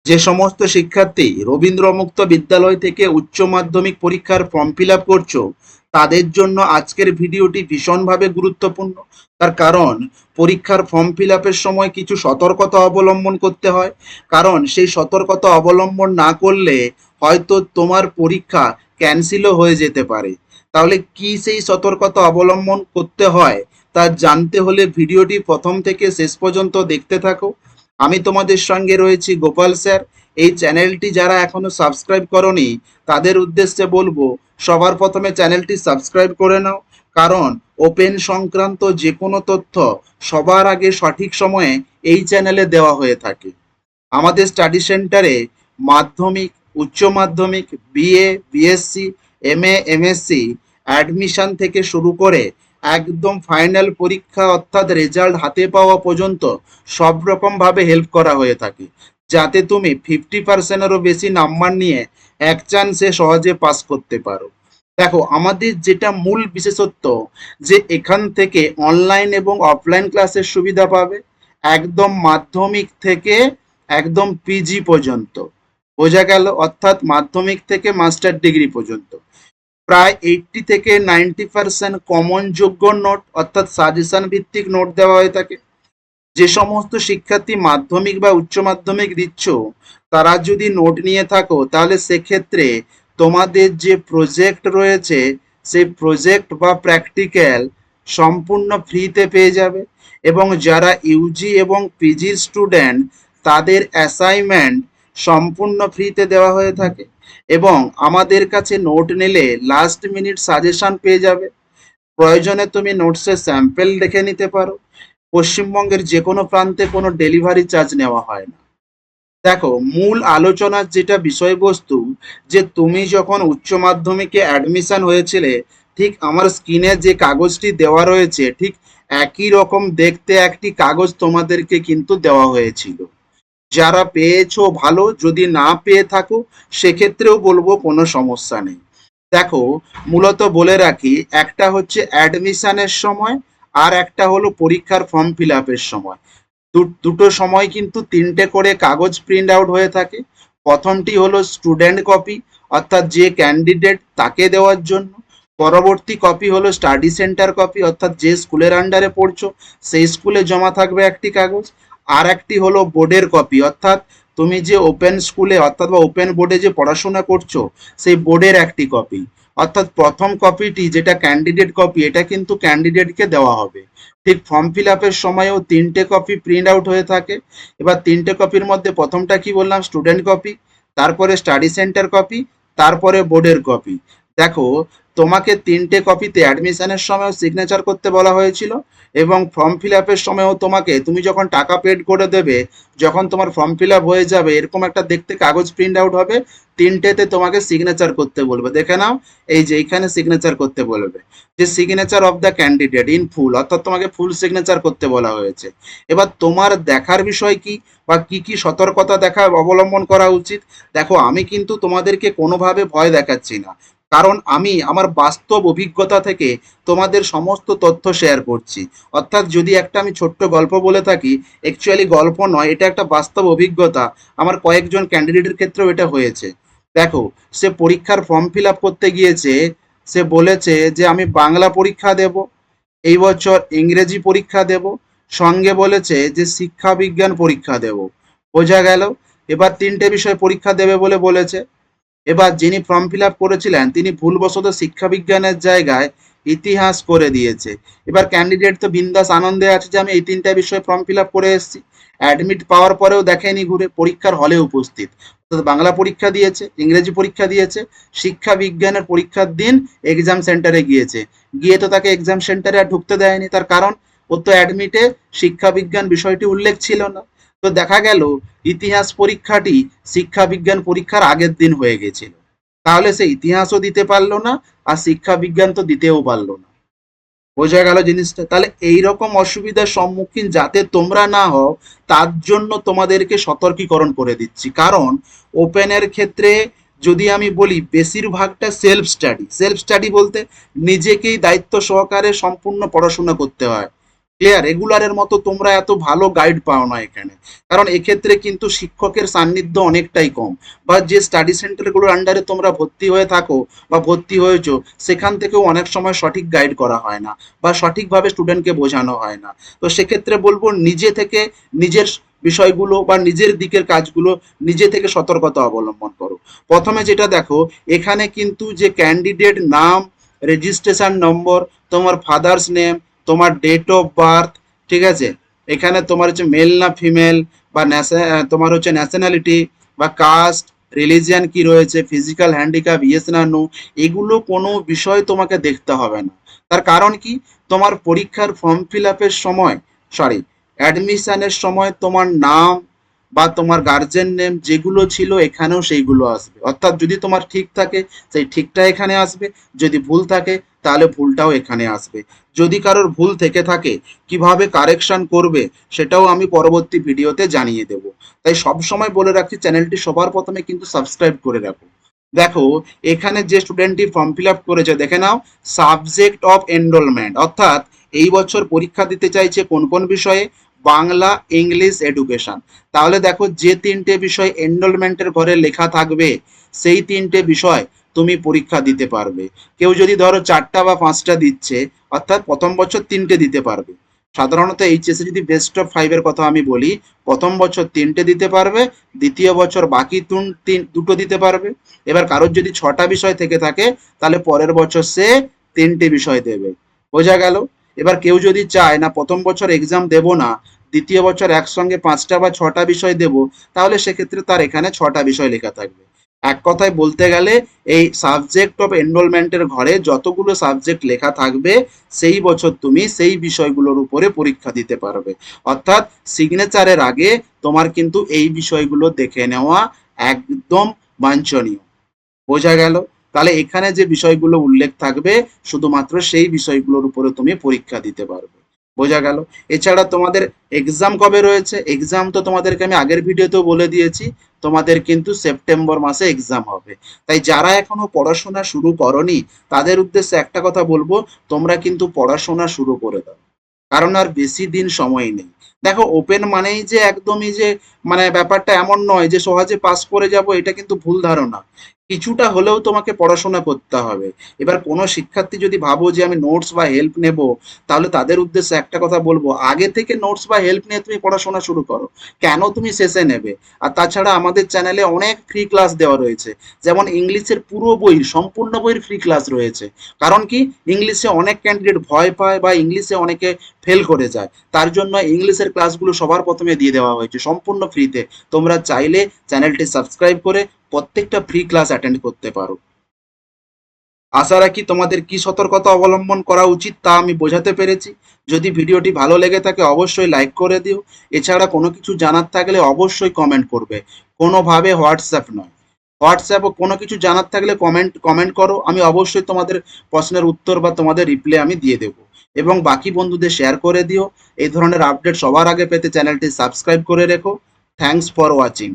যে সমস্ত শিক্ষার্থী রবীন্দ্র মুক্ত বিদ্যালয় থেকে উচ্চ মাধ্যমিক পরীক্ষার ফর্ম ফিল আপ করছো, তাদের জন্য আজকের ভিডিওটি ভীষণভাবে গুরুত্বপূর্ণ। তার কারণ পরীক্ষার ফর্ম ফিল আপের সময় কিছু সতর্কতা অবলম্বন করতে হয়। কারণ সেই সতর্কতা অবলম্বন না করলে হয়তো তোমার পরীক্ষা ক্যান্সেলও হয়ে যেতে পারে। তাহলে কি সেই সতর্কতা অবলম্বন করতে হয় তা জানতে হলে ভিডিওটি প্রথম থেকে শেষ পর্যন্ত দেখতে থাকো। আমি তোমাদের সঙ্গে রয়েছি গোপাল স্যার। এই চ্যানেলটি যারা এখনো সাবস্ক্রাইব করনি তাদের উদ্দেশ্যে বলবো, সবার প্রথমে চ্যানেলটি সাবস্ক্রাইব করে নাও। কারণ ওপেন সংক্রান্ত যে কোনো তথ্য সবার আগে সঠিক সময়ে এই চ্যানেলে দেওয়া হয়ে থাকে। আমাদের স্টাডি সেন্টারে মাধ্যমিক, উচ্চ মাধ্যমিক, BA, BSc, MA, MSc admission থেকে শুরু করে একদম ফাইনাল পরীক্ষা অর্থাৎ রেজাল্ট হাতে পাওয়া পর্যন্ত সব রকমভাবে হেল্প করা হয়ে থাকে, যাতে তুমি 50%-এরও বেশি নাম্বার নিয়ে এক চান্সে সহজে পাস করতে পারো। দেখো, আমাদের যেটা মূল বিশেষত্ব, যে এখান থেকে অনলাইন এবং অফলাইন ক্লাসের সুবিধা পাবে একদম মাধ্যমিক থেকে একদম পিজি পর্যন্ত। বোঝা গেল? অর্থাৎ মাধ্যমিক থেকে মাস্টার ডিগ্রি পর্যন্ত প্রায় 80 থেকে 90% কমন যোগ্য নোট অর্থাৎ সাজেশন ভিত্তিক নোট দেওয়া হয়ে থাকে। যে সমস্ত শিক্ষার্থী মাধ্যমিক বা উচ্চ মাধ্যমিক দিচ্ছ, তারা যদি নোট নিয়ে থাকো তাহলে সেক্ষেত্রে তোমাদের যে প্রজেক্ট রয়েছে সেই প্রজেক্ট বা প্র্যাকটিক্যাল সম্পূর্ণ ফ্রিতে পেয়ে যাবে। এবং যারা ইউজি এবং পিজির স্টুডেন্ট, তাদের অ্যাসাইনমেন্ট সম্পূর্ণ ফ্রিতে দেওয়া হয়ে থাকে। এবং আমাদের কাছে নোট নিলে লাস্ট মিনিট সাজেশন পেয়ে যাবে। প্রয়োজনে তুমি নোটসের স্যাম্পেল দেখে নিতে পারো। পশ্চিমবঙ্গের যে কোনো প্রান্তে কোনো ডেলিভারি চার্জ নেওয়া হয় না। দেখো, মূল আলোচনার যেটা বিষয়বস্তু, যে তুমি যখন উচ্চ মাধ্যমিকে অ্যাডমিশন হয়েছিলে, ঠিক আমার স্ক্রিনে যে কাগজটি দেওয়া রয়েছে ঠিক একই রকম দেখতে একটি কাগজ তোমাদেরকে কিন্তু দেওয়া হয়েছিল। যারা পেয়েছো ভালো, যদি না পেয়ে থাকো সেক্ষেত্রেও বলবো কোনো সমস্যা নেই। দেখো, মূলত বলে রাখি, একটা হচ্ছে অ্যাডমিশনের সময় আর একটা হলো পরীক্ষার ফর্ম ফিল আপের সময়। দুটো সময় কিন্তু তিনটে করে কাগজ প্রিন্ট আউট হয়ে থাকে। প্রথমটি হলো স্টুডেন্ট কপি, অর্থাৎ যে ক্যান্ডিডেট তাকে দেওয়ার জন্য। পরবর্তী কপি হলো স্টাডি সেন্টার কপি, অর্থাৎ যে স্কুলের আন্ডারে পড়ছো সেই স্কুলে জমা থাকবে একটি কাগজ। আর একটি হলো বোর্ডের কপি, অর্থাৎ তুমি যে ওপেন স্কুলে অর্থাৎ বা ওপেন বোর্ডে যে পড়াশোনা করছো সেই বোর্ডের একটি কপি। অর্থাৎ প্রথম কপিটি যেটা ক্যান্ডিডেট কপি, এটা কিন্তু ক্যান্ডিডেটকে দেওয়া হবে। ঠিক ফর্ম ফিল আপের সময়ও তিনটে কপি প্রিন্ট আউট হয়ে থাকে। এবার তিনটে কপির মধ্যে প্রথমটা কি বললাম, স্টুডেন্ট কপি, তারপরে স্টাডি সেন্টার কপি, তারপরে বোর্ডের কপি। দেখো, তোমাকে তিনটে কপিতে অ্যাডমিশনের সময়ও সিগনেচার করতে বলা হয়েছিল এবং ফর্ম ফিল আপের সময়ও তোমাকে, তুমি যখন টাকা পেড করে দেবে, যখন তোমার ফর্ম ফিল আপ হয়ে যাবে এরকম একটা দেখতে কাগজ প্রিন্ট আউট হবে, তিনটেতে তোমাকে সিগনেচার করতে বলবে। দেখে নাও, এই যে এইখানে সিগনেচার করতে বলবে, যে signature of the candidate in full, অর্থাৎ তোমাকে ফুল সিগনেচার করতে বলা হয়েছে। এবার তোমার দেখার বিষয় কি বা কি কি সতর্কতা অবলম্বন করা উচিত। দেখো, আমি কিন্তু তোমাদেরকে কোনোভাবে ভয় দেখাচ্ছি না, কারণ আমি আমার বাস্তব অভিজ্ঞতা থেকে তোমাদের সমস্ত তথ্য শেয়ার করছি। অর্থাৎ যদি একটা আমি ছোট্ট গল্প বলে থাকি, অ্যাকচুয়ালি গল্প নয়, এটা একটা বাস্তব অভিজ্ঞতা। আমার কয়েকজন ক্যান্ডিডেটের ক্ষেত্রেও এটা হয়েছে। দেখো, সে পরীক্ষার ফর্ম ফিল আপ করতে গিয়েছে, সে বলেছে যে আমি বাংলা পরীক্ষা দেব, এই বছর ইংরেজি পরীক্ষা দেব, সঙ্গে বলেছে যে শিক্ষা বিজ্ঞান পরীক্ষা দেব। বোঝা গেল? এবার তিনটে বিষয় পরীক্ষা দেবে বলে বলেছে। এবার যিনি ফর্ম ফিল আপ করেছিলেন তিনি ভুলবশত শিক্ষা বিজ্ঞানের জায়গায় ইতিহাস করে দিয়েছে। এবার ক্যান্ডিডেট তো বিন্দাস আনন্দে আছে যে আমি এই তিনটা বিষয়ে ফর্ম ফিল আপ করে এসেছি। অ্যাডমিট পাওয়ার পরেও দেখেনি ঘুরে, পরীক্ষার হলে উপস্থিত। অর্থাৎ বাংলা পরীক্ষা দিয়েছে, ইংরেজি পরীক্ষা দিয়েছে, শিক্ষা বিজ্ঞানের পরীক্ষার দিন এক্সাম সেন্টারে গিয়েছে। গিয়ে তো তাকে এক্সাম সেন্টারে আর ঢুকতে দেয়নি, তার কারণ ওর তো অ্যাডমিটে শিক্ষা বিজ্ঞান বিষয়টি উল্লেখ ছিল না। তো দেখা গেল ইতিহাস পরীক্ষাটি শিক্ষা বিজ্ঞান পরীক্ষার আগের দিন হয়ে গেছিল। তাহলে সে ইতিহাসও দিতে পারলো না আর শিক্ষা বিজ্ঞান তো দিতেও পারলো না। বোঝা গেল জিনিসটা? তাহলে এইরকম অসুবিধার সম্মুখীন যাতে তোমরা না হও তার জন্য তোমাদেরকে সতর্কীকরণ করে দিচ্ছি। কারণ ওপেনের ক্ষেত্রে যদি আমি বলি বেশিরভাগটা সেলফ স্টাডি। সেলফ স্টাডি বলতে নিজেকেই দায়িত্ব সহকারে সম্পূর্ণ পড়াশোনা করতে হয়। ক্লিয়ার? রেগুলারের মতো তোমরা এত ভালো গাইড পাও না এখানে, কারণ এক্ষেত্রে কিন্তু শিক্ষকের সান্নিধ্য অনেকটাই কম, বা যে স্টাডি সেন্টারগুলোর আন্ডারে তোমরা ভর্তি হয়ে থাকো বা ভর্তি হয়েছো সেখান থেকেও অনেক সময় সঠিক গাইড করা হয় না বা সঠিকভাবে স্টুডেন্টকে বোঝানো হয় না। তো সেক্ষেত্রে বলবো নিজে থেকে নিজের বিষয়গুলো বা নিজের দিকের কাজগুলো নিজে থেকে সতর্কতা অবলম্বন করো। প্রথমে যেটা দেখো, এখানে কিন্তু যে ক্যান্ডিডেট নাম, রেজিস্ট্রেশন নম্বর, তোমার ফাদার্স নেম, তোমার ডেট অফ বার্থ, ঠিক আছে, এখানে তোমার হচ্ছে মেল না ফিমেল, বা তোমার হচ্ছে ন্যাশনালিটি বা কাস্ট, রিলিজিয়ান কি রয়েছে, ফিজিক্যাল হ্যান্ডিক্যাপ ইয়েস না নো, এগুলো কোনো বিষয় তোমাকে দেখতে হবে না। তার কারণ কি, তোমার পরীক্ষার ফর্ম ফিল আপের সময়, সরি, অ্যাডমিশনের সময় তোমার নাম বা তোমার গার্জেন নেম যেগুলো ছিল এখানেও সেইগুলো আসবে। অর্থাৎ যদি তোমার ঠিক থাকে সেই ঠিকটা এখানে আসবে, যদি ভুল থাকে তাহলে ভুলটাও এখানে আসবে। যদি কারোর ভুল থেকে থাকে কিভাবে কারেকশন করবে সেটাও আমি পরবর্তী ভিডিওতে জানিয়ে দেব। তাই সব সময় বলে রাখছি, চ্যানেলটি সবার প্রথমে কিন্তু সাবস্ক্রাইব করে রাখো। দেখো, এখানে যে স্টুডেন্টটি ফর্ম ফিল আপ করেছে দেখে নাও, সাবজেক্ট অফ এনরোলমেন্ট, অর্থাৎ এই বছর পরীক্ষা দিতে চাইছে কোন কোন বিষয়ে, বাংলা, ইংলিশ, এডুকেশন। তাহলে দেখো, যে তিনটে বিষয় এনরোলমেন্টের ঘরে লেখা থাকবে সেই তিনটে বিষয় তুমি পরীক্ষা দিতে পারবে। কেউ যদি ধরো 4টা বা 5টা দিচ্ছে, অর্থাৎ প্রথম বছর 3টে দিতে পারবে। সাধারণত এইচএসে যদি বেস্ট অফ 5-এর কথা আমি বলি, প্রথম বছর 3টে দিতে পারবে, দ্বিতীয় বছর বাকি দুটো দিতে পারবে। এবার কারোর যদি 6টা বিষয় থেকে থাকে তাহলে পরের বছর সে 3টে বিষয় দেবে। বোঝা গেল? এবার কেউ যদি চায় না প্রথম বছর এক্সাম দেব না, দ্বিতীয় বছর একসঙ্গে 5টা বা 6টা বিষয় দেব, তাহলে সেক্ষেত্রে তার এখানে 6টা বিষয় লেখা থাকবে। এক কথায় বলতে গেলে, এই সাবজেক্ট অফ এনরোলমেন্টের ঘরে যতগুলো সাবজেক্ট লেখা থাকবে সেই বছর তুমি সেই বিষয়গুলোর উপরে পরীক্ষা দিতে পারবে। অর্থাৎ সিগনেচারের আগে তোমার কিন্তু এই বিষয়গুলো দেখে নেওয়া একদম বাঞ্ছনীয়। বোঝা গেল? তাহলে এখানে যে বিষয়গুলো উল্লেখ থাকবে শুধুমাত্র সেই বিষয়গুলোর উপরে তুমি পরীক্ষা দিতে পারবে। বোঝা গেল? এছাড়া তোমাদের এক্সাম কবে রয়েছে? এক্সাম তো তোমাদেরকে আমি আগের ভিডিওতেও বলে দিয়েছি, তোমাদের কিন্তু সেপ্টেম্বর মাসে এক্সাম হবে। তাই যারা এখনো পড়াশোনা শুরু করনি তাদের উদ্দেশ্যে একটা কথা বলবো, তোমরা কিন্তু পড়াশোনা শুরু করে দাও, কারণ আর বেশি দিন সময় নেই। দেখো, ওপেন মানেই যে একদমই যে মানে ব্যাপারটা এমন নয় যে সহজে পাস করে যাব, এটা কিন্তু ভুল ধারণা। কিছুটা হলেও তোমাকে পড়াশোনা করতে হবে। এবার কোনো শিক্ষার্থী যদি ভাবো যে আমি নোটস বা হেল্প নেব, তাহলে তাদের উদ্দেশ্যে একটা কথা বলবো, আগে থেকে নোটস বা হেল্প নিয়ে তুমি পড়াশোনা শুরু করো। কেন তুমি শেষে নেবে? আর তাছাড়া আমাদের চ্যানেলে অনেক ফ্রি ক্লাস দেওয়া রয়েছে, যেমন ইংলিশের পুরো বই, সম্পূর্ণ বইয়ের ফ্রি ক্লাস রয়েছে। কারণ কি, ইংলিশে অনেক ক্যান্ডিডেট ভয় পায় বা ইংলিশে অনেকে ফেল করে যায়, তার জন্য ইংলিশের ক্লাসগুলো সবার প্রথমে দিয়ে দেওয়া হয়েছে সম্পূর্ণ ফ্রিতে। তোমরা চাইলে চ্যানেলটি সাবস্ক্রাইব করে প্রত্যেকটা ফ্রি ক্লাস অ্যাটেন্ড করতে পারো। আশা রাখি তোমাদের কি সতর্কতা অবলম্বন করা উচিত তা আমি বোঝাতে পেরেছি। যদি ভিডিওটি ভালো লেগে থাকে অবশ্যই লাইক করে দিও। এছাড়া কোনো কিছু জানার থাকলে অবশ্যই কমেন্ট করবে, কোনোভাবে হোয়াটসঅ্যাপ নয়। হোয়াটসঅ্যাপও কোনো কিছু জানার থাকলে কমেন্ট করো, আমি অবশ্যই তোমাদের প্রশ্নের উত্তর বা তোমাদের রিপ্লাই আমি দিয়ে দেবো। এবং বাকি বন্ধুদের শেয়ার করে দিও। এই ধরনের আপডেট সবার আগে পেতে চ্যানেলটি সাবস্ক্রাইব করে রেখো। Thanks for watching.